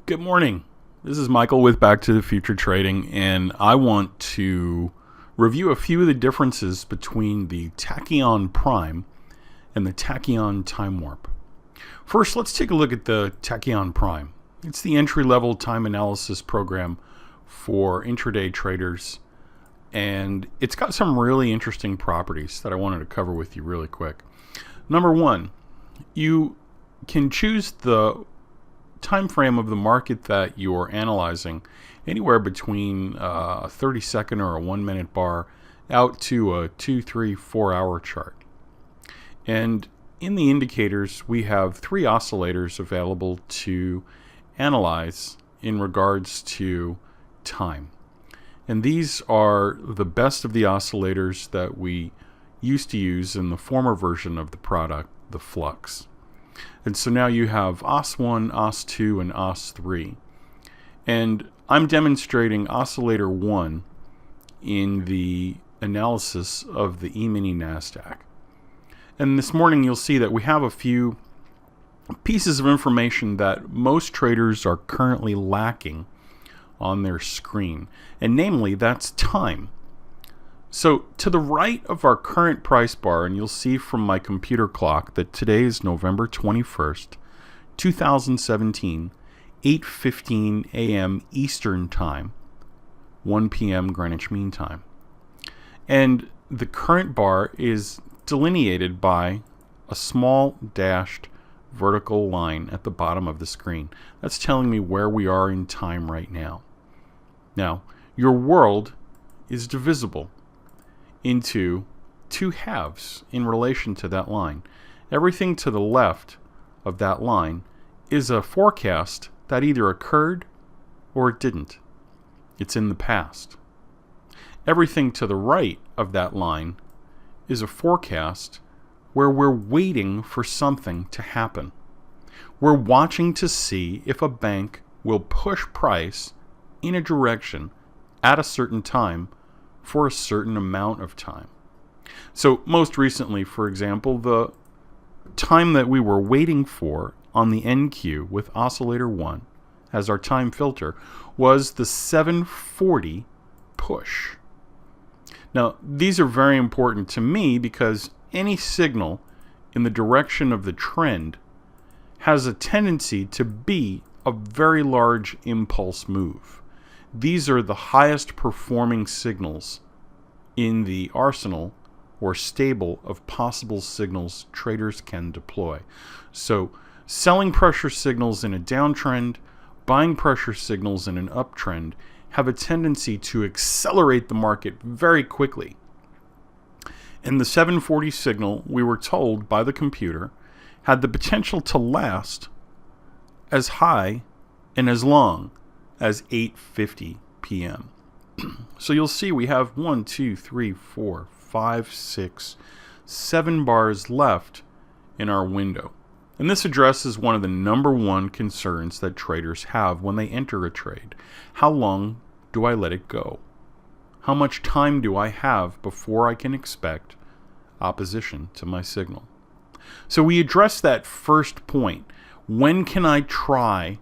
Good morning. This is Michael with Back to the Future Trading, and I want to review a few of the differences between the TACHEON Prime and the TACHEON Time Warp. First, let's take a look at the TACHEON Prime. It's the entry-level time analysis program for intraday traders, and it's got some really interesting properties that I wanted to cover with you really quick. Number one, you can choose the time frame of the market that you're analyzing anywhere between a 30-second or a 1-minute bar out to a 2, 3, 4 hour chart. And in the indicators, we have 3 oscillators available to analyze in regards to time. And these are the best of the oscillators that we used to use in the former version of the product, the Flux. And so now you have OS1, OS2, and OS3. And I'm demonstrating oscillator 1 in the analysis of the E-mini NASDAQ. And this morning you'll see that we have a few pieces of information that most traders are currently lacking on their screen. And namely, that's time. So to the right of our current price bar, and you'll see from my computer clock that today is November 21st, 2017, 8:15 a.m. Eastern Time, 1 p.m. Greenwich Mean Time. And the current bar is delineated by a small dashed vertical line at the bottom of the screen. That's telling me where we are in time right now. Now, your world is divisible into 2 halves in relation to that line. Everything to the left of that line is a forecast that either occurred or it didn't. It's in the past. Everything to the right of that line is a forecast where we're waiting for something to happen. We're watching to see if a bank will push price in a direction at a certain time for a certain amount of time. So most recently, for example, the time that we were waiting for on the NQ with oscillator 1 as our time filter was the 740 push. Now, these are very important to me because any signal in the direction of the trend has a tendency to be a very large impulse move. These are the highest performing signals in the arsenal or stable of possible signals traders can deploy. So selling pressure signals in a downtrend, buying pressure signals in an uptrend have a tendency to accelerate the market very quickly. And the 740 signal, we were told by the computer, had the potential to last as high and as long as 8:50 p.m. So you'll see we have 1, 2, 3, 4, 5, 6, 7 bars left in our window. And this addresses one of the number one concerns that traders have when they enter a trade. How long do I let it go? How much time do I have before I can expect opposition to my signal? So we address that first point. When can I try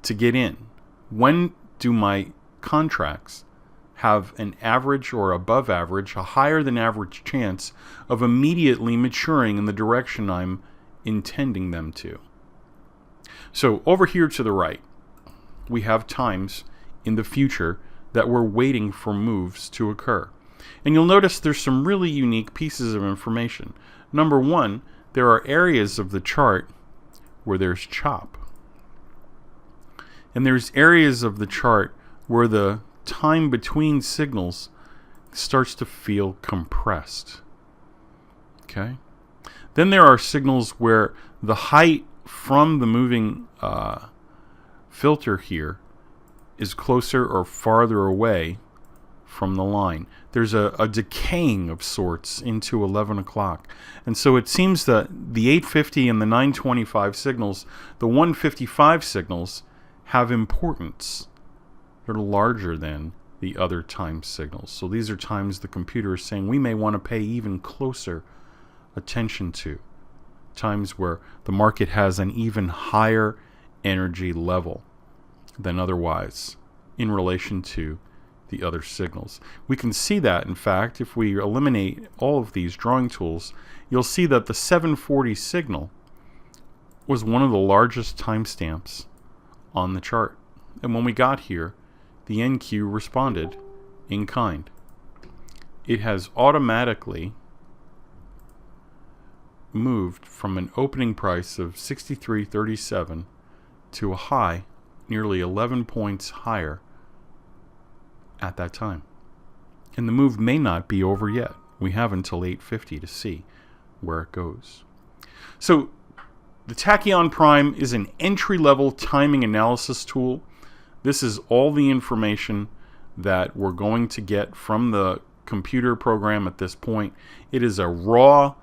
to get in? When do my contracts have an average or above average, a higher than average chance of immediately maturing in the direction I'm intending them to? So over here to the right, we have times in the future that we're waiting for moves to occur. And you'll notice there's some really unique pieces of information. Number one, there are areas of the chart where there's chop. And there's areas of the chart where the time between signals starts to feel compressed. Okay? Then there are signals where the height from the moving filter here is closer or farther away from the line. There's a decaying of sorts into 11 o'clock. And so it seems that the 850 and the 925 signals, the 155 signals, have importance. They're larger than the other time signals. So these are times the computer is saying we may want to pay even closer attention to. Times where the market has an even higher energy level. than otherwise in relation to the other signals. We can see that, in fact, if we eliminate all of these drawing tools, you'll see that the 740 signal was one of the largest timestamps on the chart. And when we got here, the NQ responded in kind. It has automatically moved from an opening price of 63.37 to a high nearly 11 points higher at that time. And the move may not be over yet. We have until 8:50 to see where it goes. So the TACHEON Prime is an entry-level timing analysis tool. This is all the information that we're going to get from the computer program at this point. It is a raw,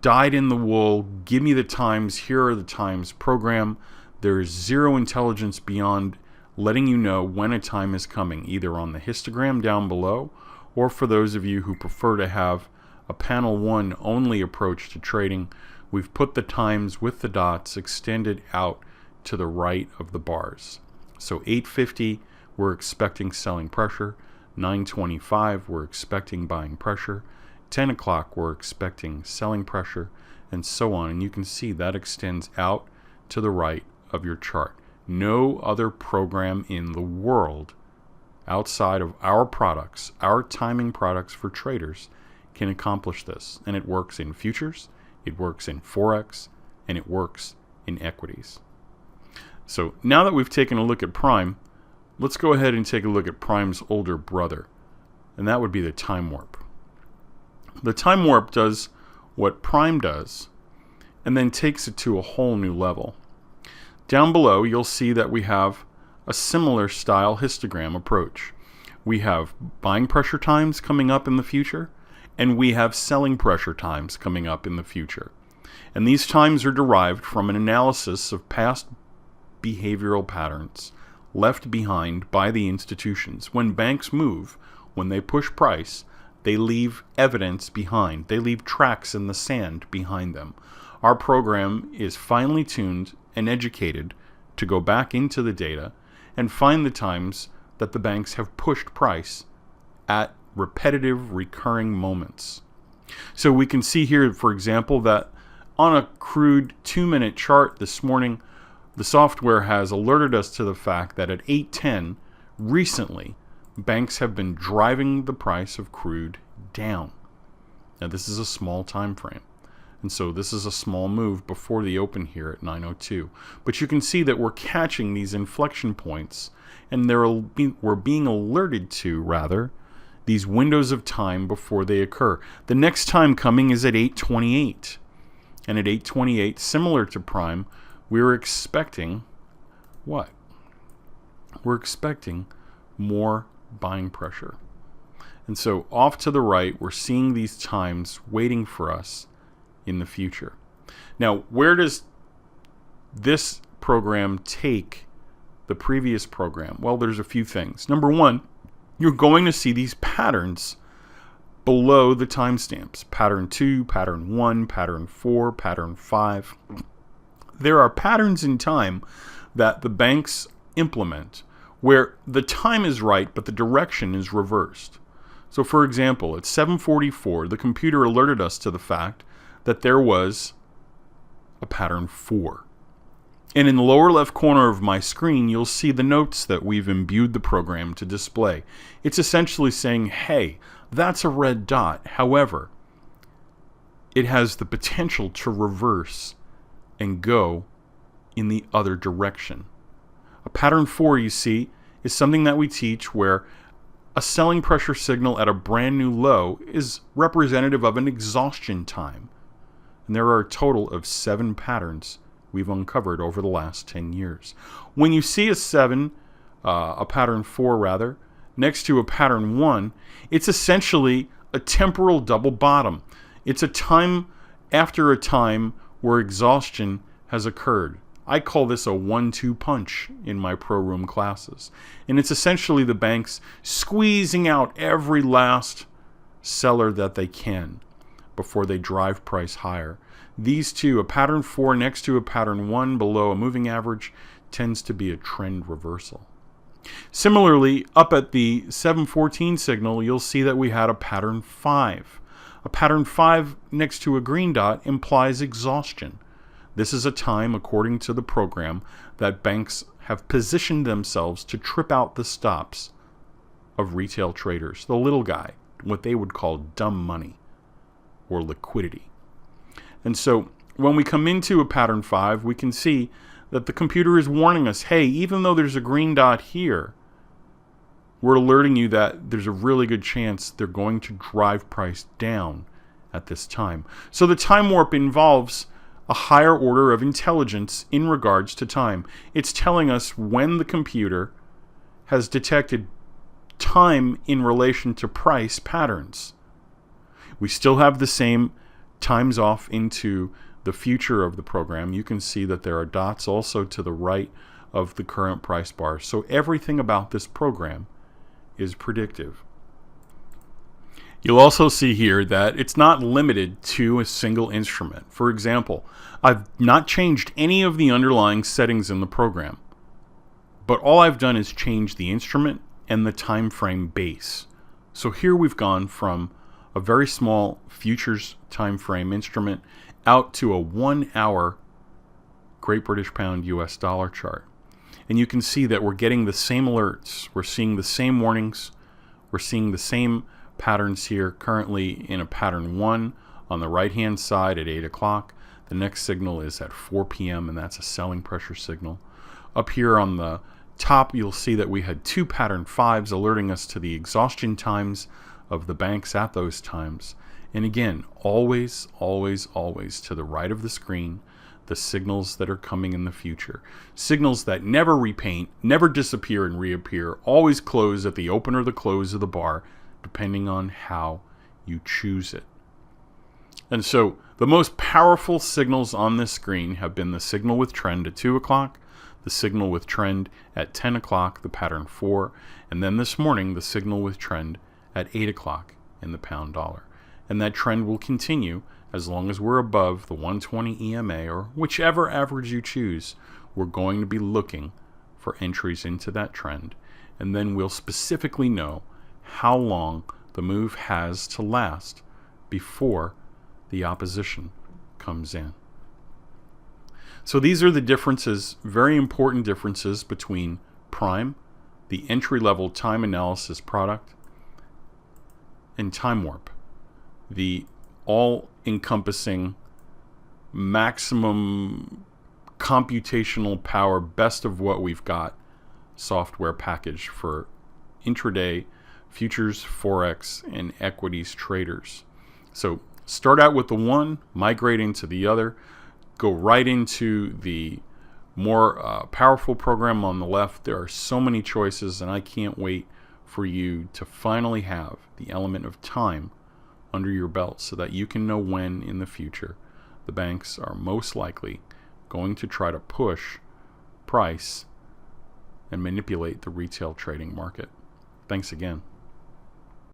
dyed-in-the-wool, give me the times, here are the times program. There is zero intelligence beyond letting you know when a time is coming, either on the histogram down below, or for those of you who prefer to have a panel one only approach to trading, we've put the times with the dots extended out to the right of the bars. So 8:50, we're expecting selling pressure. 9:25, we're expecting buying pressure. 10 o'clock, we're expecting selling pressure, and so on. And you can see that extends out to the right of your chart. No other program in the world outside of our products, our timing products for traders, can accomplish this. And it works in futures, it works in Forex, and it works in equities. So now that we've taken a look at Prime, let's go ahead and take a look at Prime's older brother, and that would be the Time Warp. The Time Warp does what Prime does, and then takes it to a whole new level. Down below, you'll see that we have a similar style histogram approach. We have buying pressure times coming up in the future, and we have selling pressure times coming up in the future. And these times are derived from an analysis of past behavioral patterns left behind by the institutions. When banks move, when they push price, they leave evidence behind. They leave tracks in the sand behind them. Our program is finely tuned and educated to go back into the data and find the times that the banks have pushed price at repetitive, recurring moments. So we can see here, for example, that on a crude 2-minute chart this morning, the software has alerted us to the fact that at 8:10 recently, banks have been driving the price of crude down. Now this is a small time frame, and so this is a small move before the open here at 9:02. But you can see that we're catching these inflection points, and we're being alerted to, rather, these windows of time before they occur. The next time coming is at 8:28, and at 8:28, similar to Prime, we're expecting what? We're expecting more buying pressure. And so off to the right, we're seeing these times waiting for us in the future. Now, where does this program take the previous program? Well, there's a few things. Number one, you're going to see these patterns below the timestamps. Pattern 2, pattern 1, pattern 4, pattern 5. There are patterns in time that the banks implement where the time is right, but the direction is reversed. So for example, at 7:44, the computer alerted us to the fact that there was a pattern 4. And in the lower left corner of my screen, you'll see the notes that we've imbued the program to display. It's essentially saying, hey, that's a red dot. However, it has the potential to reverse and go in the other direction. A pattern 4, you see, is something that we teach where a selling pressure signal at a brand new low is representative of an exhaustion time. And there are a total of 7 patterns we've uncovered over the last 10 years. When you see a pattern 4 rather, next to a pattern 1, it's essentially a temporal double bottom. It's a time after a time where exhaustion has occurred. I call this a 1-2 punch in my pro room classes. And it's essentially the banks squeezing out every last seller that they can before they drive price higher. These two, a pattern 4 next to a pattern 1 below a moving average, tends to be a trend reversal. Similarly, up at the 714 signal, you'll see that we had a pattern 5. A pattern 5 next to a green dot implies exhaustion. This is a time, according to the program, that banks have positioned themselves to trip out the stops of retail traders, the little guy, what they would call dumb money or liquidity. And so when we come into a pattern 5, we can see that the computer is warning us, hey, even though there's a green dot here, we're alerting you that there's a really good chance they're going to drive price down at this time. So the time warp involves a higher order of intelligence in regards to time. It's telling us when the computer has detected time in relation to price patterns. We still have the same times off into the future of the program. You can see that there are dots also to the right of the current price bar. So everything about this program is predictive. You'll also see here that it's not limited to a single instrument. For example, I've not changed any of the underlying settings in the program, but all I've done is change the instrument and the time frame base. So here we've gone from a very small futures time frame instrument out to a 1 hour Great British Pound US dollar chart. And you can see that we're getting the same alerts. We're seeing the same warnings. We're seeing the same patterns here, currently in a pattern 1 on the right hand side at 8 o'clock. The next signal is at 4 p.m. and that's a selling pressure signal. Up here on the top, you'll see that we had 2 pattern 5s alerting us to the exhaustion times of the banks at those times. And again, always, always, always to the right of the screen, the signals that are coming in the future. Signals that never repaint, never disappear and reappear, always close at the open or the close of the bar, depending on how you choose it. And so the most powerful signals on this screen have been the signal with trend at 2 o'clock, the signal with trend at 10 o'clock, the pattern 4, and then this morning the signal with trend at 8 o'clock in the pound dollar. And that trend will continue as long as we're above the 120 EMA or whichever average you choose. We're going to be looking for entries into that trend, and then we'll specifically know how long the move has to last before the opposition comes in. So these are the differences, very important differences between Prime, the entry-level time analysis product, and Time Warp, the all-encompassing, maximum computational power, best of what we've got software package for intraday futures, forex, and equities traders. So start out with the one, migrate into the other, go right into the more powerful program on the left. There are so many choices, and I can't wait for you to finally have the element of time under your belt so that you can know when in the future the banks are most likely going to try to push price and manipulate the retail trading market. Thanks again.